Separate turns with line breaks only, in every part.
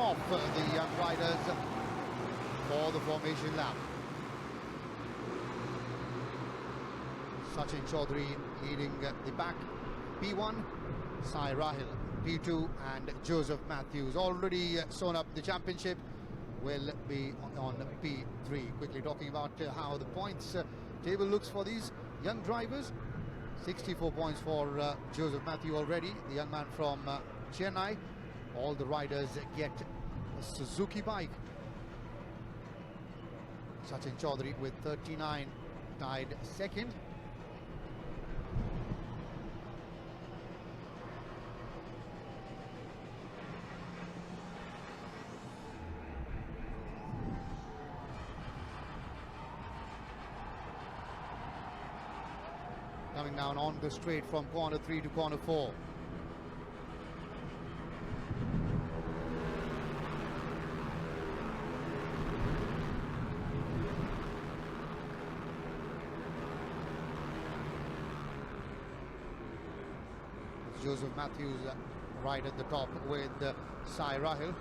off the young riders for the formation lap. Sachin Chaudhary leading the pack. P1, Sai Rahil. P2 and Joseph Matthews, already sewn up the championship, will be on P3. Quickly talking about how the points table looks for these young drivers. 64 points for Joseph Matthew already, the young man from Chennai. All the riders get a Suzuki bike. Sachin Chaudhary with 39 tied second. Coming down on the straight from corner 3 to corner 4. Joseph Matthews right at the top with Sai Rahil.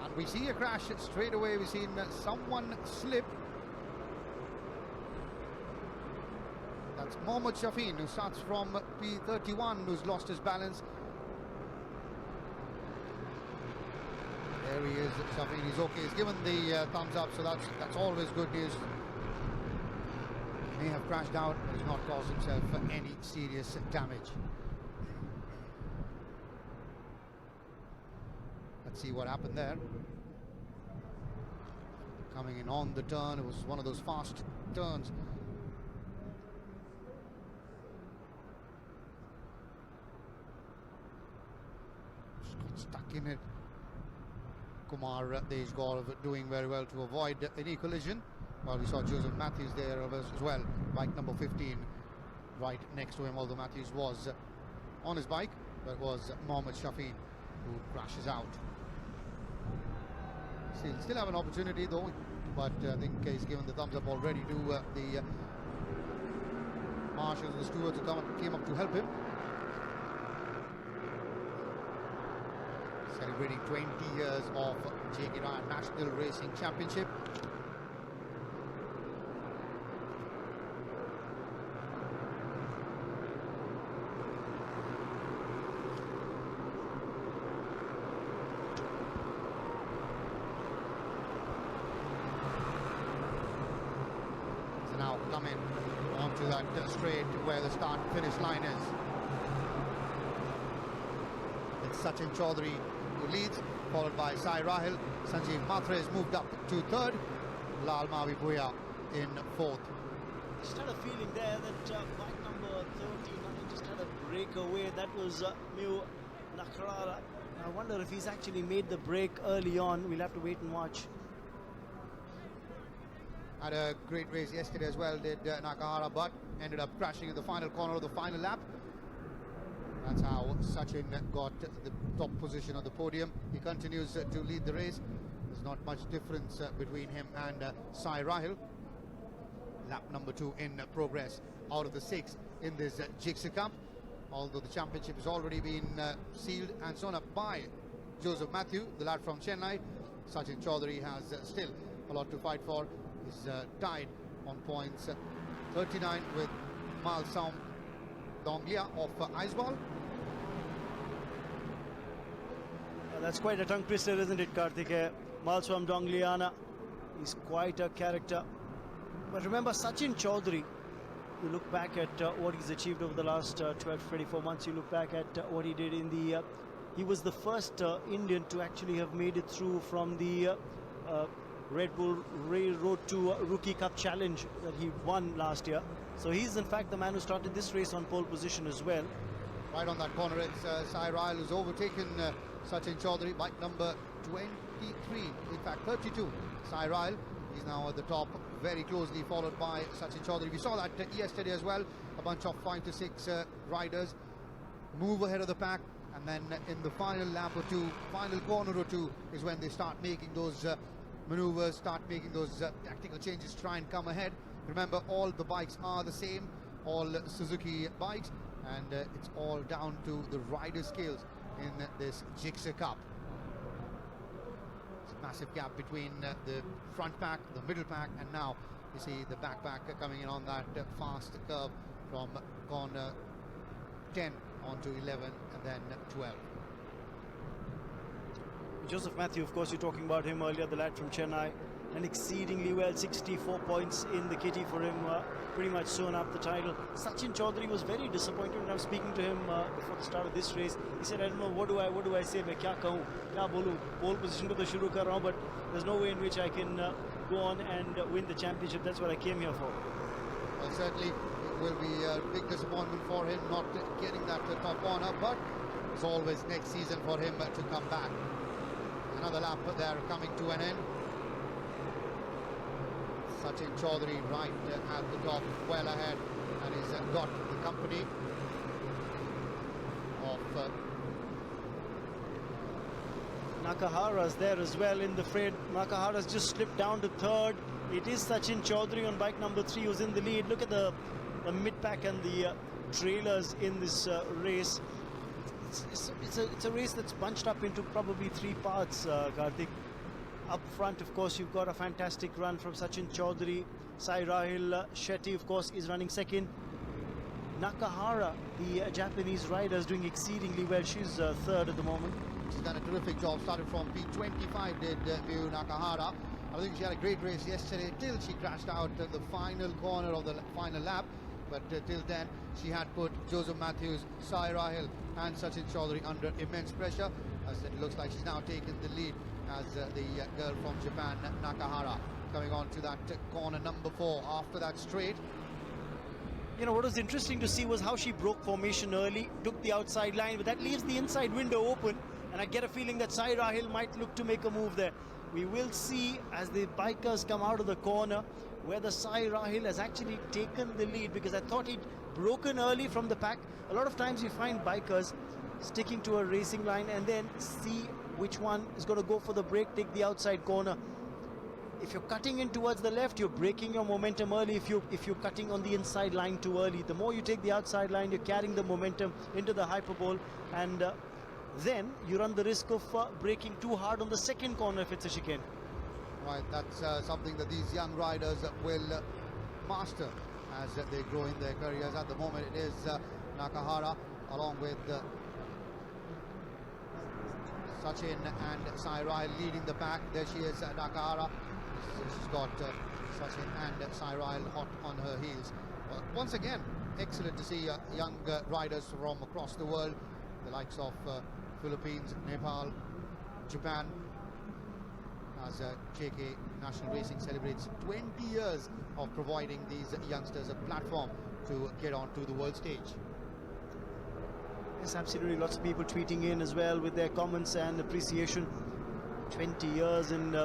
And we see a crash straight away. We've seen someone slip. That's Mohammad Shafeen, who starts from P31, who's lost his balance. There he is, Shafeen. He's okay. He's given the thumbs up, so that's always good news. May have crashed out, but has not caused himself any serious damage. Let's see what happened there. Coming in on the turn, it was one of those fast turns. Just got stuck in it. Kumar Deshgaurav doing very well to avoid any collision. Well, we saw Joseph Matthews there as well, bike number 15, right next to him, although Matthews was on his bike, but it was Mohammad Shafeen who crashes out. Still have an opportunity though, but I think he's given the thumbs up already to the marshals and the stewards who came up to help him. Celebrating 20 years of JK Ryan National Racing Championship. Now coming onto that straight where the start-finish line is. It's Sachin Chaudhary who leads, followed by Sai Rahil. Sanjeev Matre has moved up to third. Lal Mavi Bhuya in fourth.
Just had a feeling there that bike number 39 just had a breakaway. That was Mew Nakarara. I wonder if he's actually made the break early on. We'll have to wait and watch.
Had a great race yesterday as well, did Nakahara, but ended up crashing in the final corner of the final lap. That's how Sachin got the top position on the podium. He continues to lead the race. There's not much difference between him and Sai Rahil. Lap number 2 in progress out of the 6 in this Jigsaw Cup. Although the championship has already been sealed and sewn up by Joseph Matthew, the lad from Chennai. Sachin Chaudhary has still a lot to fight for. Is tied on points 39 with Malsam Donglia of Aizwal.
That's quite a tongue twister, isn't it, Karthike? Malsam Dongliana is quite a character. But remember, Sachin Chaudhary, you look back at what he's achieved over the last 12 to 24 months, you look back at what he did in the he was the first Indian to actually have made it through from the Red Bull Railroad to Rookie Cup Challenge that he won last year. So he's in fact the man who started this race on pole position as well.
Right on that corner, it's Sai Rahil who's overtaken Sachin Chaudhary, bike number 23, in fact 32. Sai Rahil, he's now at the top, very closely followed by Sachin Chaudhary. We saw that yesterday as well, a bunch of 5 to 6 riders move ahead of the pack, and then in the final lap or two, final corner or two, is when they start making those maneuvers, start making those tactical changes, try and come ahead. Remember, all the bikes are the same, all Suzuki bikes, and it's all down to the rider skills in this Gixxer Cup. It's a massive gap between the front pack, the middle pack, and now you see the back pack coming in on that fast curve from corner 10 onto 11 and then 12.
Joseph Matthew, of course, you're talking about him earlier, the lad from Chennai, and exceedingly well, 64 points in the kitty for him, pretty much sewn up the title. Sachin Chaudhary was very disappointed when I was speaking to him before the start of this race. He said, I don't know, what do I say, मैं क्या कहूँ, क्या बोलूँ, pole position को तो शुरू कर रहा हूँ, but there's no way in which I can go on and win the championship. That's what I came here for.
Well, certainly it will be a big disappointment for him not getting that top corner, but it's always next season for him to come back. Another lap there coming to an end. Sachin Chaudhary right at the top, well ahead, and he's got the company of
Nakahara's there as well in the fray. Nakahara's just slipped down to third. It is Sachin Chaudhary on bike number 3 who's in the lead. Look at the mid-pack and the trailers in this race. It's a race that's bunched up into probably 3 parts, Karthik. Up front, of course, you've got a fantastic run from Sachin Chaudhary. Sai Rahil Shetty, of course, is running second. Nakahara, the Japanese rider, is doing exceedingly well. She's third at the moment.
She's done a terrific job. Started from P25, did Miyu Nakahara. I think she had a great race yesterday till she crashed out at the final corner of the final lap. But till then, she had put Joseph Matthews, Sai Rahil and Sachin Chaudhary under immense pressure. As it looks like she's now taken the lead as the girl from Japan, Nakahara, coming on to that corner number 4 after that straight.
You know, what was interesting to see was how she broke formation early, took the outside line, but that leaves the inside window open, and I get a feeling that Sai Rahil might look to make a move there. We will see as the bikers come out of the corner whether Sai Rahil has actually taken the lead, because I thought he'd broken early from the pack. A lot of times you find bikers sticking to a racing line and then see which one is going to go for the break, take the outside corner. If you're cutting in towards the left, you're breaking your momentum early. If you're cutting on the inside line too early, the more you take the outside line, you're carrying the momentum into the hyperbole, and then you run the risk of braking too hard on the second corner if it's a chicane.
Right, that's something that these young riders will master as they grow in their careers. At the moment, it is Nakahara along with Sachin and Sai Rahil leading the pack. There she is, Nakahara. She's got Sachin and Sai Rahil hot on her heels. Once again, excellent to see young riders from across the world, the likes of Philippines, Nepal, Japan, as JK National Racing celebrates 20 years of providing these youngsters a platform to get onto the world stage.
Yes, absolutely. Lots of people tweeting in as well with their comments and appreciation. 20 years and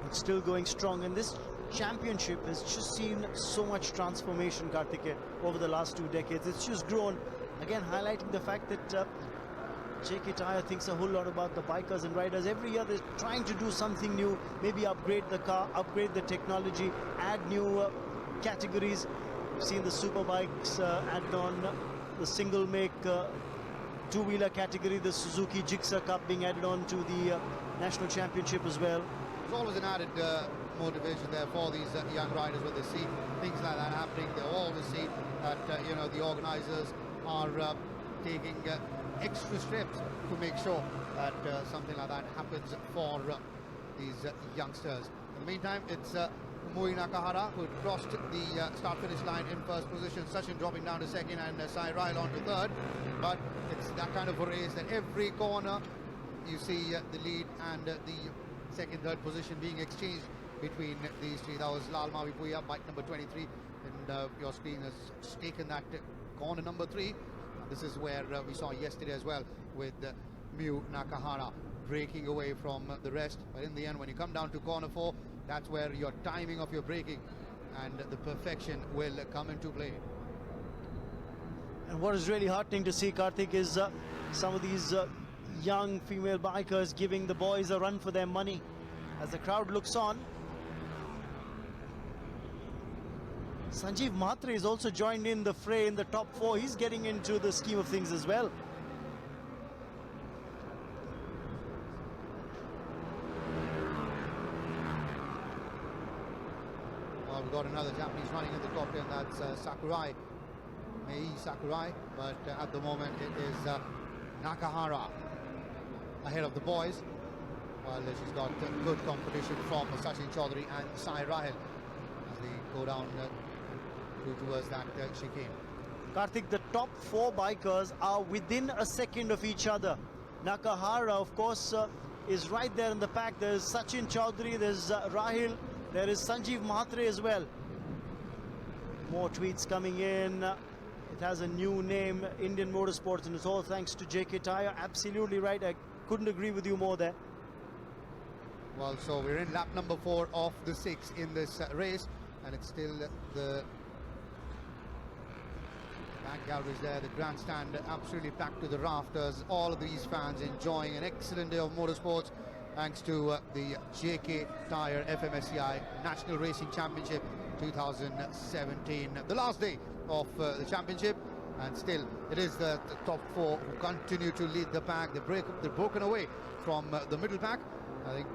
it's still going strong. And this championship has just seen so much transformation, Karthikeyan, over the last 2 decades. It's just grown. Again, highlighting the fact that JK Tyre thinks a whole lot about the bikers and riders. Every year they're trying to do something new, maybe upgrade the car, upgrade the technology, add new categories. We've seen the super bikes added on, the single make two-wheeler category, the Suzuki Gixxer Cup being added on to the national championship as well.
There's always an added motivation there for these young riders when they see things like that happening. They'll always see that you know, the organizers are taking extra steps to make sure that something like that happens for these youngsters. In the meantime, it's Miyu Nakahara who crossed the start-finish line in first position. Sachin dropping down to second and Sai Rahil on to third. But it's that kind of a race that every corner you see the lead and the second, third position being exchanged between these three. That was Lal Mavi Puya, bike number 23, and your screen has just taken that corner number 3. This is where we saw yesterday as well with Miyu Nakahara breaking away from the rest. But in the end, when you come down to corner 4, that's where your timing of your braking and the perfection will come into play.
And what is really heartening to see, Karthik, is some of these young female bikers giving the boys a run for their money. As the crowd looks on, Sanjeev Mhatre is also joined in the fray in the top 4. He's getting into the scheme of things as well.
Well, we've got another Japanese running in the top 10, that's Sakurai, Mei Sakurai, but at the moment it is Nakahara ahead of the boys, while she's got good competition from Sachin Chaudhary and Sai Rahil as they go down towards that chicane.
Karthik, the top 4 bikers are within a second of each other. Nakahara, of course, is right there in the pack. There's Sachin Chaudhary, there's Rahil, there is Sanjeev Mhatre as well. More tweets coming in. It has a new name, Indian Motorsports, and it's all thanks to JK Tyre. Absolutely right. I couldn't agree with you more there.
Well, so we're in lap number 4 of the 6 in this race, and it's still the back galleries there, the grandstand absolutely packed to the rafters. All of these fans enjoying an excellent day of motorsports thanks to the JK Tyre FMSCI National Racing Championship 2017. The last day of the championship, and still it is the top 4 who continue to lead the pack. They're broken away from the middle pack. I think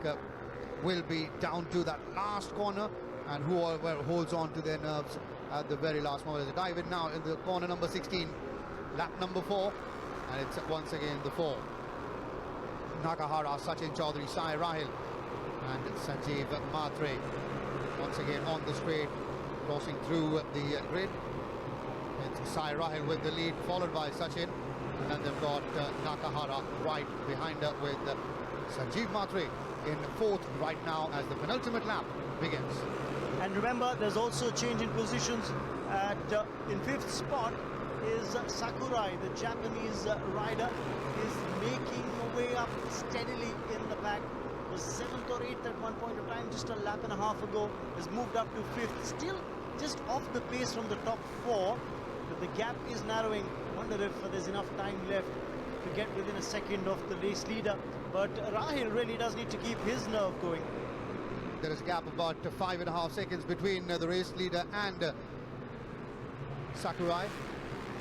will be down to that last corner, and whoever holds on to their nerves at the very last moment. There's a dive in now in the corner number 16, lap number 4, and it's once again the 4. Nakahara, Sachin Chaudhary, Sai Rahil and Sanjeev Mhatre once again on the straight, crossing through the grid. It's Sai Rahil with the lead, followed by Sachin, and then they've got Nakahara right behind her with Sanjeev Mhatre in 4th right now as the penultimate lap begins.
And remember, there's also a change in positions. In 5th spot is Sakurai, the Japanese rider, is making way up steadily in the pack. Was 7th or 8th at one point of time, just a lap and a half ago, has moved up to 5th. Still just off the pace from the top 4, but the gap is narrowing. Wonder if there's enough time left to get within a second of the race leader. But Rahil really does need to keep his nerve going.
There is a gap of about 5.5 seconds between the race leader and Sakurai.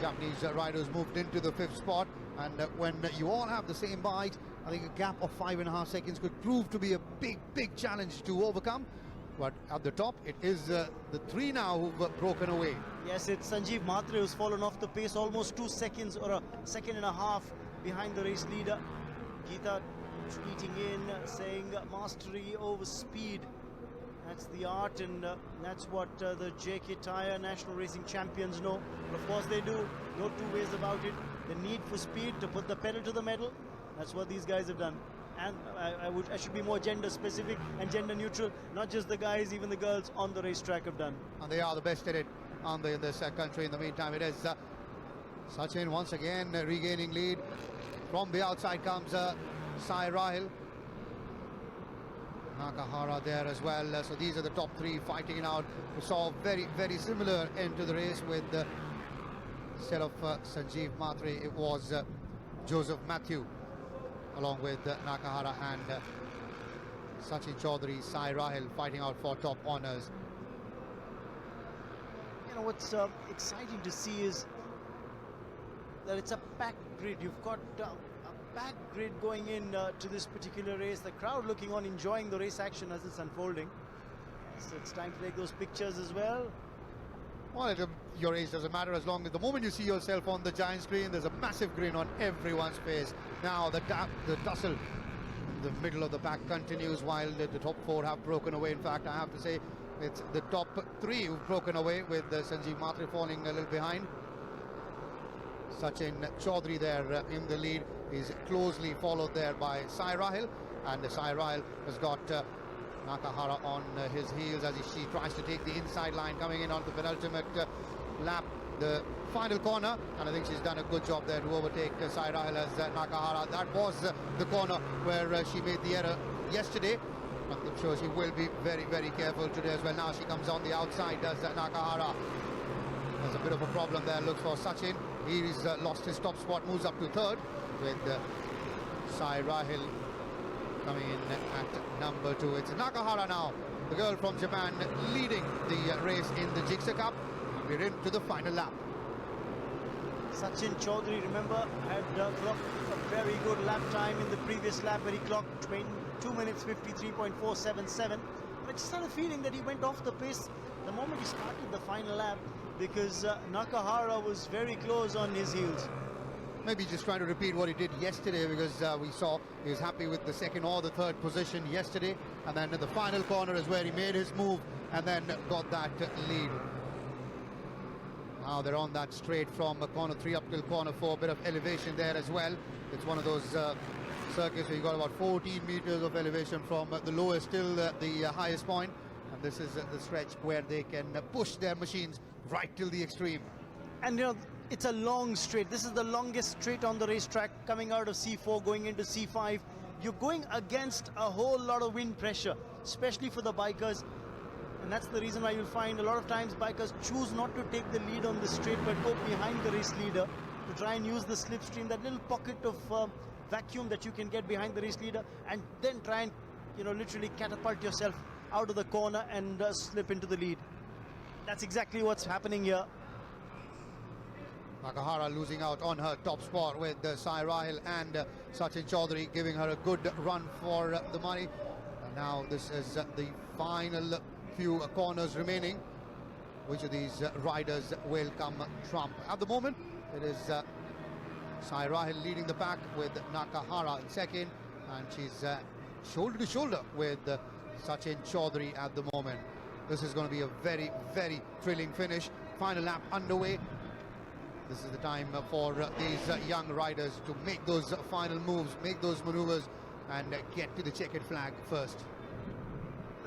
Japanese riders moved into the 5th spot, and when you all have the same bike, I think a gap of 5.5 seconds could prove to be a big challenge to overcome. But at the top, it is the 3 now who've broken away.
Yes, it's Sanjeev Mhatre who's fallen off the pace, almost 2 seconds or a second and a half behind the race leader. Geeta tweeting in, saying mastery over speed. That's the art, and that's what the JK Tyre National Racing Champions know. But of course they do, no two ways about it. The need for speed to put the pedal to the metal, that's what these guys have done. And I should be more gender specific and gender neutral. Not just the guys, even the girls on the racetrack have done.
And they are the best at it in this country. In the meantime, it is Sachin once again regaining lead. From the outside comes Sai Rahil. Nakahara there as well. So these are the top 3 fighting it out. We saw very similar end to the race with instead of Sanjeev Mhatre, it was Joseph Matthew along with Nakahara and Sachin Chaudhary, Sai Rahil fighting out for top honours.
You know what's exciting to see is that it's a packed grid. You've got a packed grid going in to this particular race. The crowd looking on, enjoying the race action as it's unfolding. So it's time to take those pictures as well.
Well, your age doesn't matter as long as the moment you see yourself on the giant screen, there's a massive grin on everyone's face. Now the tussle in the middle of the pack continues while the top 4 have broken away. In fact, I have to say it's the top 3 who've broken away, with Sanjeev Mhatre falling a little behind. Sachin Chaudhary there in the lead is closely followed there by Sai Rahil, and Sai Rahil has got Nakahara on his heels as she tries to take the inside line coming in on the penultimate lap, the final corner, and I think she's done a good job there to overtake Sai Rahil as Nakahara. That was the corner where she made the error yesterday. I'm sure she will be very careful today as well. Now she comes on the outside, does Nakahara. There's a bit of a problem there, looks for Sachin. He's lost his top spot, moves up to 3rd with Sai Rahil coming in at number 2. It's Nakahara now the girl from Japan, leading the race in the Jigsaw Cup. We're into the final lap.
Sachin Chaudhary, remember, had clocked a very good lap time in the previous lap where he clocked 2 minutes 53.477. But I just had a feeling that he went off the pace the moment he started the final lap, because Nakahara was very close on his heels.
Maybe just trying to repeat what he did yesterday, because we saw he was happy with the second or the third position yesterday, and then at the final corner is where he made his move and then got that lead. Now they're on that straight from corner 3 up till corner 4, a bit of elevation there as well. It's one of those circuits where you got about 14 meters of elevation from the lowest till the highest point, and this is the stretch where they can push their machines right till the extreme.
And you know, it's a long straight. This is the longest straight on the racetrack, coming out of C4 going into C5. You're going against a whole lot of wind pressure, especially for the bikers. And that's the reason why you'll find a lot of times bikers choose not to take the lead on the straight, but go behind the race leader to try and use the slipstream, that little pocket of vacuum that you can get behind the race leader, and then try and, you know, literally catapult yourself out of the corner and slip into the lead. That's exactly what's happening here.
Nakahara losing out on her top spot, with Sai Rahil and Sachin Chaudhary giving her a good run for the money. And now this is the final few corners remaining. Which of these riders will come trump? At the moment, it is Sai Rahil leading the pack with Nakahara in second, and she's shoulder to shoulder with Sachin Chaudhary at the moment. This is going to be a very, very thrilling finish. Final lap underway. This is the time for these young riders to make those final moves, make those maneuvers, and get to the checkered flag first.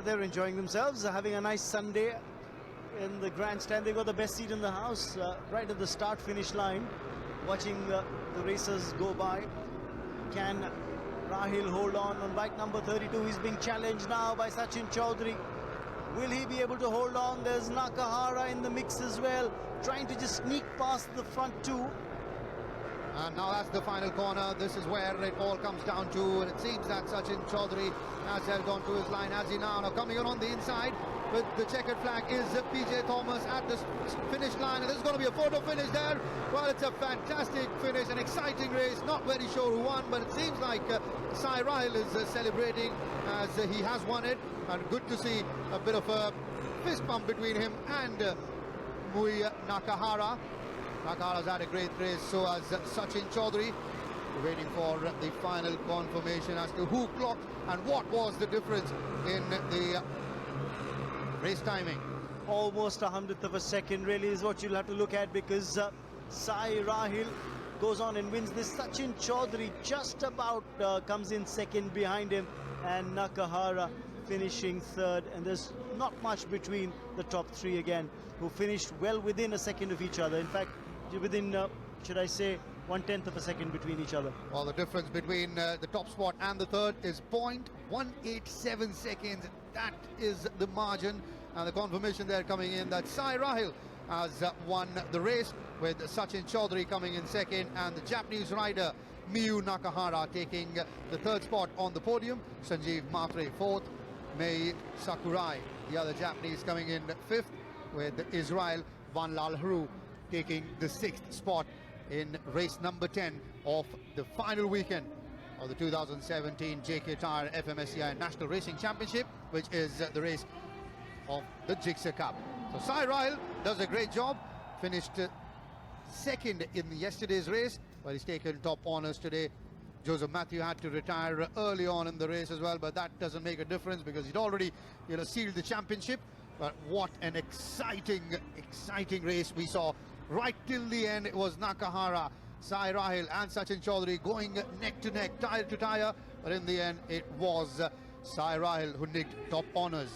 They're enjoying themselves, having a nice Sunday in the grandstand. They got the best seat in the house, right at the start-finish line, watching the racers go by. Can Rahil hold on bike number 32? He's being challenged now by Sachin Chaudhary. Will he be able to hold on? There's Nakahara in the mix as well, trying to just sneak past the front two.
And now that's the final corner. This is where it all comes down to, and it seems that Sachin Chaudhary has held on to his line as he now coming on the inside with the checkered flag is PJ Thomas at the finish line, and there's going to be a photo finish there. Well, it's a fantastic finish, an exciting race. Not very sure who won, but it seems like Sai Rahil is celebrating as he has won it, and good to see a bit of a fist bump between him and Mui Nakahara. Nakahara's had a great race, so has Sachin Chaudhary. We're waiting for the final confirmation as to who clocked and what was the difference in the race timing.
Almost 100th of a second really is what you'll have to look at, because Sai Rahil goes on and wins this. Sachin Chaudhary just about comes in second behind him, and Nakahara finishing third, and there's not much between the top three again, who finished well within a second of each other. In fact, within, should I say, 1/10 of a second between each other.
Well, the difference between the top spot and the third is 0.187 seconds. That is the margin, and the confirmation there coming in that Sai Rahil has won the race, with Sachin Chaudhary coming in second, and the Japanese rider Miyu Nakahara taking the third spot on the podium. Sanjeev Matre fourth, Mei Sakurai, the other Japanese, coming in fifth, with Israel Van Lalhru taking the sixth spot in race number 10 of the final weekend of the 2017 JK Tyre FMSCI National Racing Championship, which is the race of the Jigsaw Cup. So Sai Rahil does a great job, finished second in yesterday's race, but he's taken top honours today. Joseph Matthew had to retire early on in the race as well, but that doesn't make a difference because he'd already, sealed the championship. But what an exciting race we saw. Right till the end, it was Nakahara, Sai Rahil and Sachin Chaudhary going neck to neck, tire to tire, but in the end it was Sai Rahil who nicked top honours.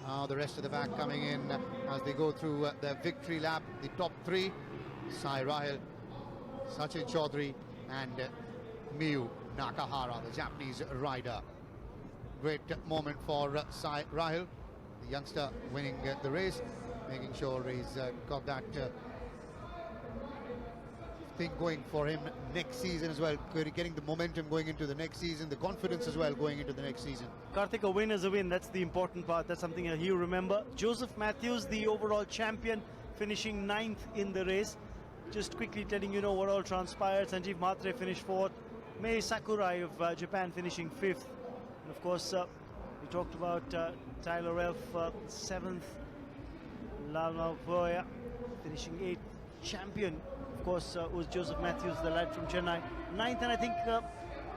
Now the rest of the pack coming in as they go through their victory lap. The top three: Sai Rahil, Sachin Chaudhary and Miyu Nakahara, the Japanese rider. Great moment for Sai Rahil, the youngster winning the race, making sure he's got that thing going for him next season as well, getting the momentum going into the next season, the confidence as well going into the next season.
Karthik, a win is a win. That's the important part. That's something you remember. Joseph Matthews, the overall champion, finishing 9th in the race. Just quickly telling you know what all transpired. Sanjeev Mhatre finished 4th. Mei Sakurai of Japan finishing 5th. And of course, we talked about Tyler Elf, 7th. Lalma Boya finishing 8th. Champion, of course, was Joseph Matthews, the lad from Chennai. 9th, and I think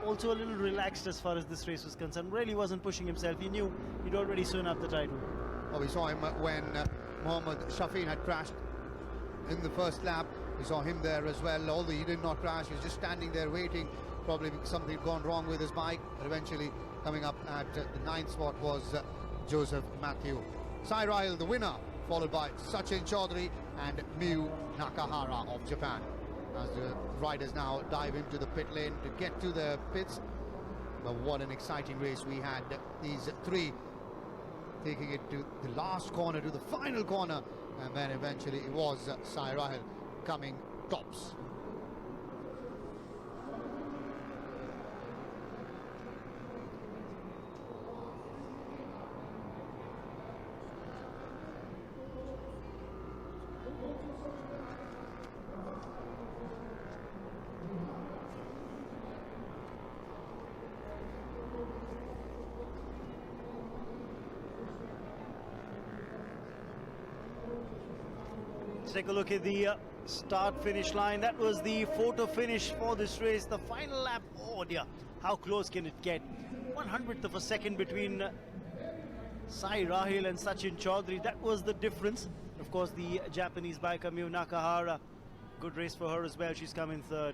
also a little relaxed as far as this race was concerned. Really wasn't pushing himself. He knew he'd already sewn up the title.
Oh, we saw him when Mohammad Shafin had crashed in the first lap. We saw him there as well, although he did not crash. He was just standing there waiting. Probably something had gone wrong with his bike. But eventually, coming up at the 9th spot was Joseph Matthew. Sai Rahil, the winner, followed by Sachin Chaudhary and Miyu Nakahara of Japan. As the riders now dive into the pit lane to get to the pits. But what an exciting race we had. These three taking it to the last corner, to the final corner, and then eventually it was Sai Rahil coming tops.
Let's take a look at the start-finish line. That was the photo finish for this race. The final lap, oh dear, how close can it get? 1/100th of a second between Sai Rahil and Sachin Chaudhary. That was the difference. Of course, the Japanese biker Miyu Nakahara, good race for her as well. She's come in 3rd.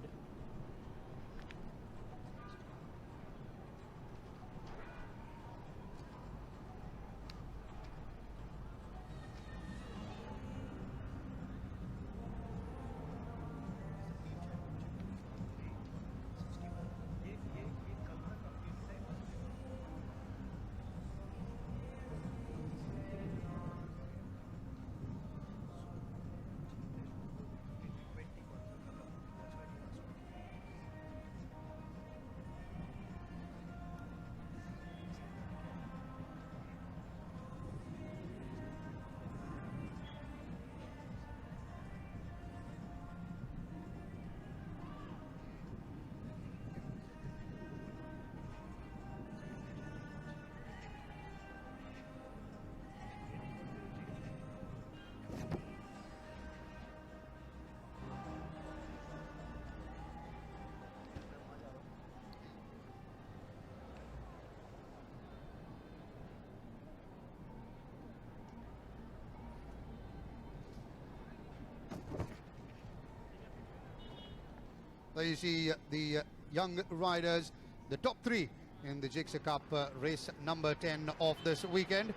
There you see the young riders, the top 3 in the Jigsaw Cup race number 10 of this weekend.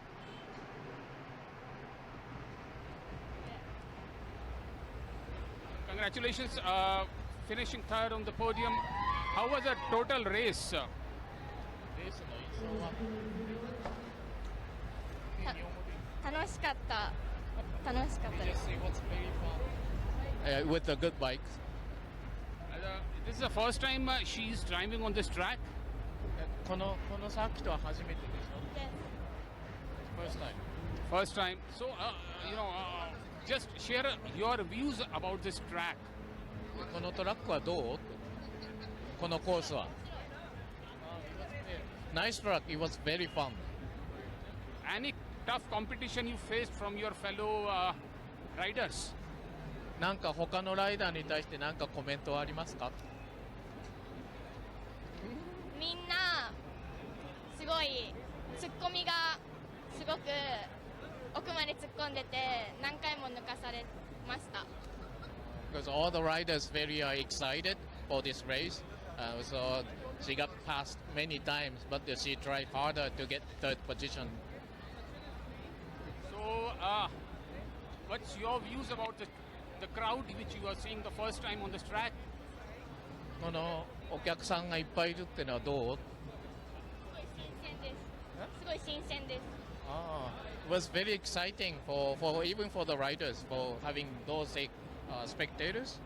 Congratulations, finishing 3rd on the podium. How was the total race?
楽しかったです。
with the good bikes.
This is the first time she's driving on this track.
このサーキットは初めてでしょ
Yes.
First time.
First time. So, just share your views about this track.
このトラックはどうこのコースは Nice track, it was very fun.
Any tough competition you faced from your fellow riders?
なんか他のライダーに対して何かコメントはありますか
みんなすごいツッコミがすごく奥まで突っ込んでて何回も抜かされました。
Because all the riders very excited for this race. So she got passed many times, but she tried harder to get 3rd position.
So, what's your views about the crowd which you are seeing the first time on this track?
このお客さんがいっぱいいるってのはどう
すごい新鮮です。
It was very exciting for even for the riders for having those spectators.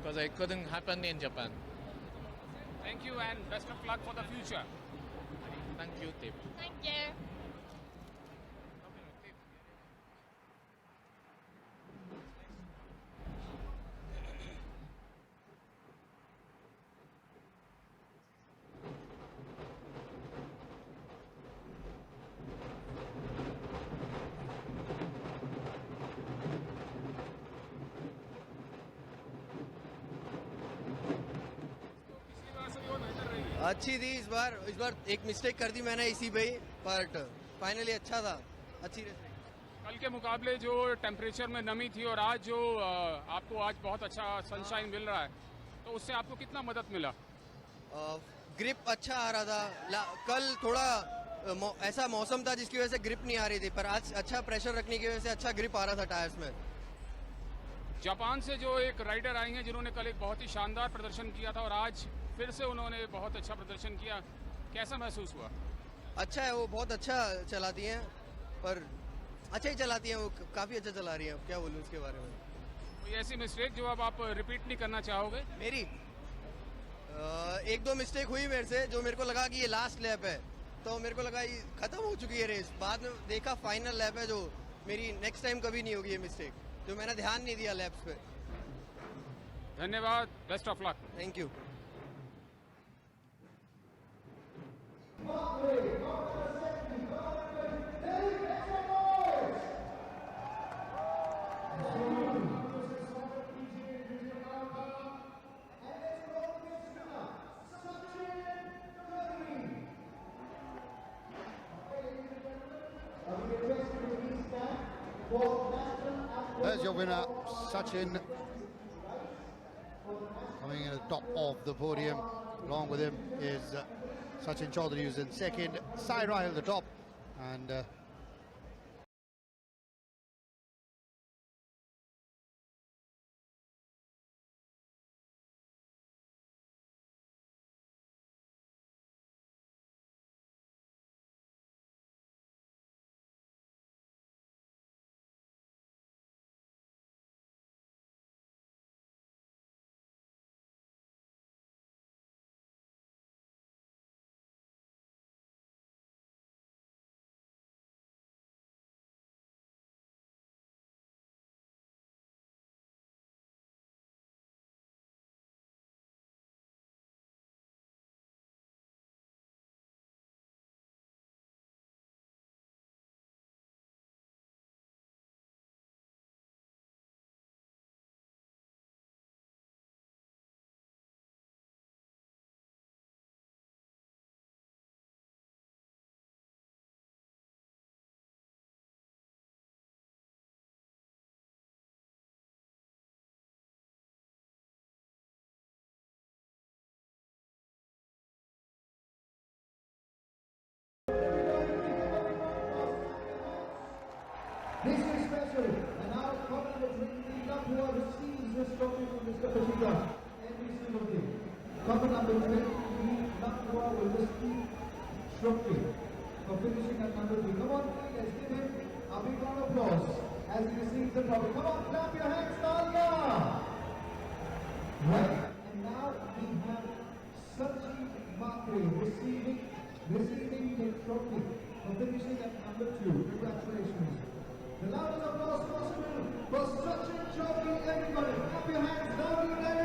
because it couldn't happen in Japan.
Thank you and best of luck for the future.
Thank you, Tim.
Thank you.
अच्छी थी इस बार एक mistake कर दी मैंने इसी पे ही, but finally अच्छा था, अच्छी रेस रही।
कल के मुकाबले जो टेम्परेचर में नमी थी और आज जो आपको आज बहुत अच्छा सनशाइन मिल रहा है, तो उससे आपको कितना मदद मिला?
ग्रिप अच्छा आ रहा था। कल थोड़ा ऐसा मौसम था जिसकी वजह से ग्रिप नहीं आ रही थी, पर आज अच्छा प्रेशर रखने की वजह से अच्छा ग्रिप आ रहा था टायर्स में।
जापान से जो एक राइडर आई हैं जिन्होंने कल एक बहुत ही शानदार प्रदर्शन किया था और आज फिर से उन्होंने बहुत अच्छा प्रदर्शन किया, कैसा महसूस हुआ?
अच्छा है, वो बहुत अच्छा चलाती हैं, पर अच्छा ही चलाती हैं, वो काफ़ी अच्छा चला रही हैं। क्या बोलूँ उसके बारे में?
कोई ऐसी मिस्टेक जो अब आप रिपीट नहीं करना चाहोगे?
मेरी एक दो मिस्टेक हुई मेरे से, जो मेरे को लगा कि ये लास्ट लैप है, तो मेरे को लगा ये खत्म हो चुकी है रेस। बाद में देखा फाइनल लैप है, जो मेरी नेक्स्ट टाइम कभी नहीं होगी ये मिस्टेक, जो मैंने ध्यान नहीं दिया लैप्स पे।
धन्यवाद, best of luck.
Thank you.
There's your winner, Sachin, coming in at the top of the podium. Along with him is Sachin Chaudhary, who's in second. Sai Rahil the top, and
This is special, and our commander the Lapua receives this trophy from Mr. Pachika every single day. Couple number 20, Lapua will receive trophy for finishing at number 3. Come on, let's give him a big round of applause as he receives the trophy. Come on, clap your hands, Talia! Right, and now we have Sachin Matre receiving the trophy for finishing at number 2. Congratulations. The loudest applause possible for Sachin Chaudhary, everybody. Clap your hands, down in there.